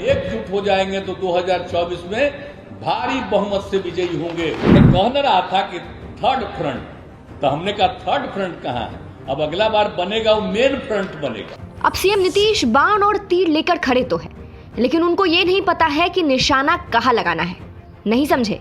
एकजुट हो जाएंगे तो 2024 में भारी बहुमत से विजयी होंगे। मैं कह रहा था कि थर्ड फ्रंट, तो हमने कहा थर्ड फ्रंट कहाँ है? अब अगला बार बनेगा वो मेन फ्रंट बनेगा। अब सीएम नीतीश बाण और तीर लेकर खड़े तो है, लेकिन उनको ये नहीं पता है कि निशाना कहाँ लगाना है। नहीं समझे?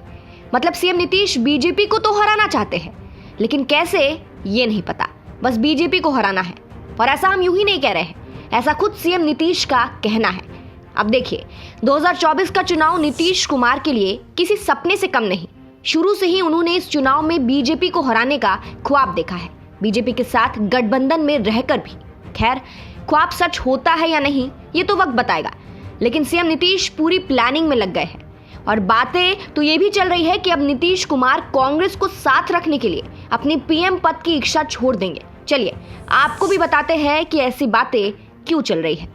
मतलब सीएम नीतीश बीजेपी को तो हराना चाहते हैं, लेकिन कैसे ये नहीं पता। बस बीजेपी को हराना है। और ऐसा हम यूं ही नहीं कह रहे हैं, ऐसा खुद सीएम नीतीश का कहना है। अब देखिए, 2024 का चुनाव नीतीश कुमार के लिए किसी सपने से कम नहीं। शुरू से ही उन्होंने इस चुनाव में बीजेपी को हराने का ख्वाब देखा है, बीजेपी के साथ गठबंधन में रहकर भी। खैर, ख्वाब सच होता है या नहीं ये तो वक्त बताएगा, लेकिन सीएम नीतीश पूरी प्लानिंग में लग गए हैं। और बातें तो ये भी चल रही है कि अब नीतीश कुमार कांग्रेस को साथ रखने के लिए अपनी पीएम पद की इच्छा छोड़ देंगे। चलिए आपको भी बताते हैं कि ऐसी बातें क्यों चल रही है।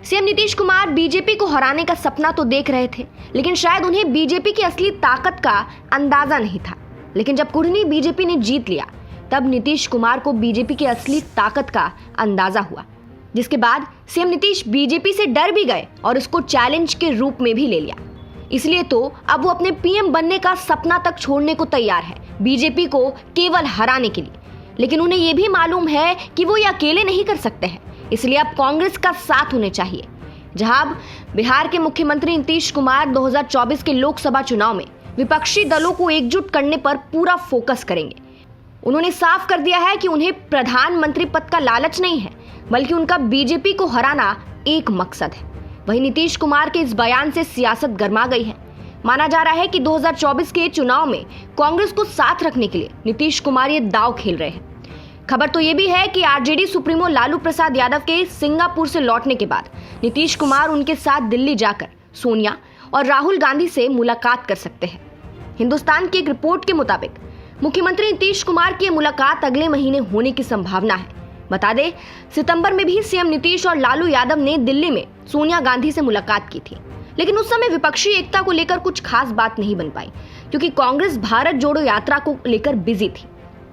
सीएम नीतीश कुमार बीजेपी को हराने का सपना तो देख रहे थे, लेकिन शायद उन्हें बीजेपी की असली ताकत का अंदाजा नहीं था। लेकिन जब कुढ़नी बीजेपी ने जीत लिया, तब नीतीश कुमार को बीजेपी की असली ताकत का अंदाजा हुआ, जिसके बाद सीएम नीतीश बीजेपी से डर भी गए और उसको चैलेंज के रूप में भी ले लिया। इसलिए तो अब वो अपने पीएम बनने का सपना तक छोड़ने को तैयार है, बीजेपी को केवल हराने के लिए। लेकिन उन्हें यह भी मालूम है कि वो ये अकेले नहीं कर सकते हैं, इसलिए अब कांग्रेस का साथ होने चाहिए। जहां बिहार के मुख्यमंत्री नीतीश कुमार 2024 के लोकसभा चुनाव में विपक्षी दलों को एकजुट करने पर पूरा फोकस करेंगे। उन्होंने साफ कर दिया है कि उन्हें प्रधानमंत्री पद का लालच नहीं है, बल्कि उनका बीजेपी को हराना एक मकसद है। वहीं नीतीश कुमार के इस बयान से सियासत गर्मा गई है। माना जा रहा है कि 2024 के चुनाव में कांग्रेस को साथ रखने के लिए नीतीश कुमार ये दांव खेल रहे हैं। खबर तो ये भी है कि आरजेडी सुप्रीमो लालू प्रसाद यादव के सिंगापुर से लौटने के बाद नीतीश कुमार उनके साथ दिल्ली जाकर सोनिया और राहुल गांधी से मुलाकात कर सकते हैं। हिंदुस्तान की एक रिपोर्ट के मुताबिक मुख्यमंत्री नीतीश कुमार की मुलाकात अगले महीने होने की संभावना है। बता दें, सितंबर में भी सीएम नीतीश और लालू यादव ने दिल्ली में सोनिया गांधी से मुलाकात की थी, लेकिन उस समय विपक्षी एकता को लेकर कुछ खास बात नहीं बन पाई, क्योंकि कांग्रेस भारत जोड़ो यात्रा को लेकर बिजी थी।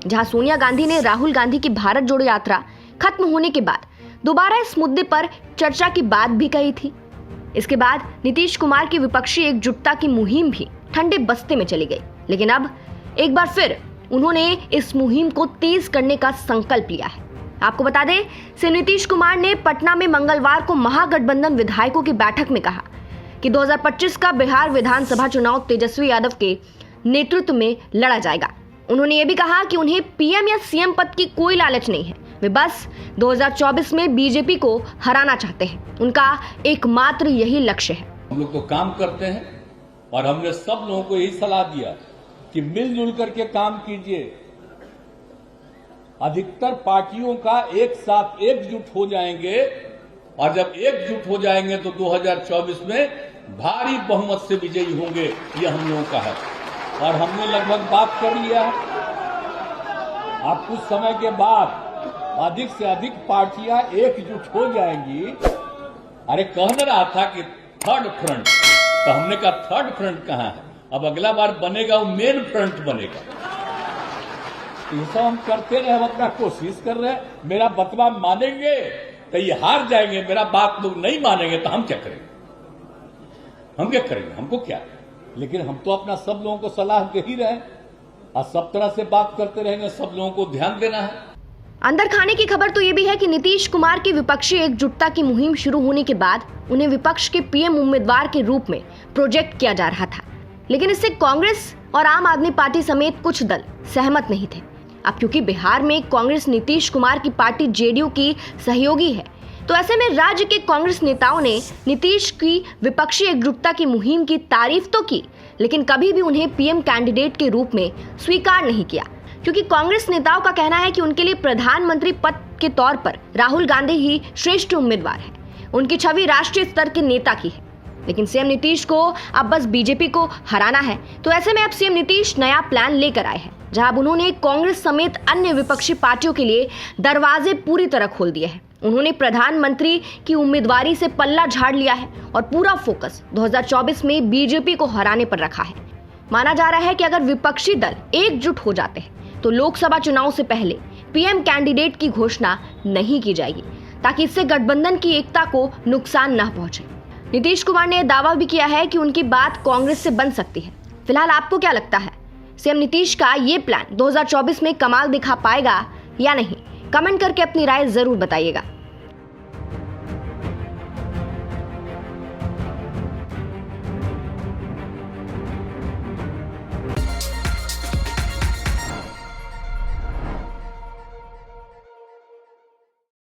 जहां सोनिया गांधी ने राहुल गांधी की भारत जोड़ो यात्रा खत्म होने के बाद दोबारा इस मुद्दे पर चर्चा की बात भी कही थी। इसके बाद नीतीश कुमार की विपक्षी एकजुटता की मुहिम भी ठंडे बस्ते में चली गई, लेकिन अब एक बार फिर उन्होंने इस मुहिम को तेज करने का संकल्प लिया है। आपको बता दें, सीएम नीतीश कुमार ने पटना में मंगलवार को महागठबंधन विधायकों की बैठक में कहा कि 2025 का बिहार विधानसभा चुनाव तेजस्वी यादव के नेतृत्व में लड़ा जाएगा। उन्होंने ये भी कहा कि उन्हें पीएम या सीएम पद की कोई लालच नहीं है, वे बस 2024 में बीजेपी को हराना चाहते हैं। उनका एकमात्र यही लक्ष्य है। हम लोग तो काम करते हैं और हमने सब लोगों को यही सलाह दिया कि मिलजुल करके काम कीजिए। अधिकतर पार्टियों का एक साथ एकजुट हो जाएंगे, और जब एकजुट हो जाएंगे तो 2024 में भारी बहुमत से विजयी होंगे, ये हम लोगों का है। और हमने लगभग बात कर लिया है। अब कुछ समय के बाद अधिक से अधिक पार्टियां एकजुट हो जाएंगी। अरे कह रहा था कि थर्ड फ्रंट, तो हमने कहा थर्ड फ्रंट कहाँ है? अब अगला बार बनेगा वो मेन फ्रंट बनेगा। ये सब हम करते रहे, हम अपना कोशिश कर रहे हैं। मेरा बतवा मानेंगे तो ये हार जाएंगे, मेरा बात लोग नहीं मानेंगे तो हम क्या करेंगे? हम क्या करेंगे? हमको क्या? लेकिन हम तो अपना सब लोगों को सलाह दे ही रहे हैं और सब तरह से बात करते रहेंगे। सब लोगों को ध्यान देना है। अंदर खाने की खबर तो ये भी है कि नीतीश कुमार की विपक्षी एकजुटता की मुहिम शुरू होने के बाद उन्हें विपक्ष के पीएम उम्मीदवार के रूप में प्रोजेक्ट किया जा रहा था, लेकिन इससे कांग्रेस और आम आदमी पार्टी समेत कुछ दल सहमत नहीं थे। अब क्योंकि बिहार में कांग्रेस नीतीश कुमार की पार्टी जेडीयू की सहयोगी है, तो ऐसे में राज्य के कांग्रेस नेताओं ने नीतीश की विपक्षी एकजुटता की मुहिम की तारीफ तो की, लेकिन कभी भी उन्हें पीएम कैंडिडेट के रूप में स्वीकार नहीं किया, क्योंकि कांग्रेस नेताओं का कहना है कि उनके लिए प्रधानमंत्री पद के तौर पर राहुल गांधी ही श्रेष्ठ उम्मीदवार है। उनकी छवि राष्ट्रीय स्तर के नेता की है। लेकिन सीएम नीतीश को अब बस बीजेपी को हराना है, तो ऐसे में अब सीएम नीतीश नया प्लान लेकर आए हैं, जहां अब उन्होंने कांग्रेस समेत अन्य विपक्षी पार्टियों के लिए दरवाजे पूरी तरह खोल दिए हैं। उन्होंने प्रधानमंत्री की उम्मीदवारी से पल्ला झाड़ लिया है और पूरा फोकस 2024 में बीजेपी को हराने पर रखा है। माना जा रहा है कि अगर विपक्षी दल एकजुट हो जाते हैं तो लोकसभा चुनाव से पहले पीएम कैंडिडेट की घोषणा नहीं की जाएगी, ताकि इससे गठबंधन की एकता को नुकसान न पहुंचे। नीतीश कुमार ने दावा भी किया है कि उनकी बात कांग्रेस से बन सकती है। फिलहाल आपको क्या लगता है, सीएम नीतीश का ये प्लान 2024 में कमाल दिखा पाएगा या नहीं? कमेंट करके अपनी राय जरूर बताइएगा।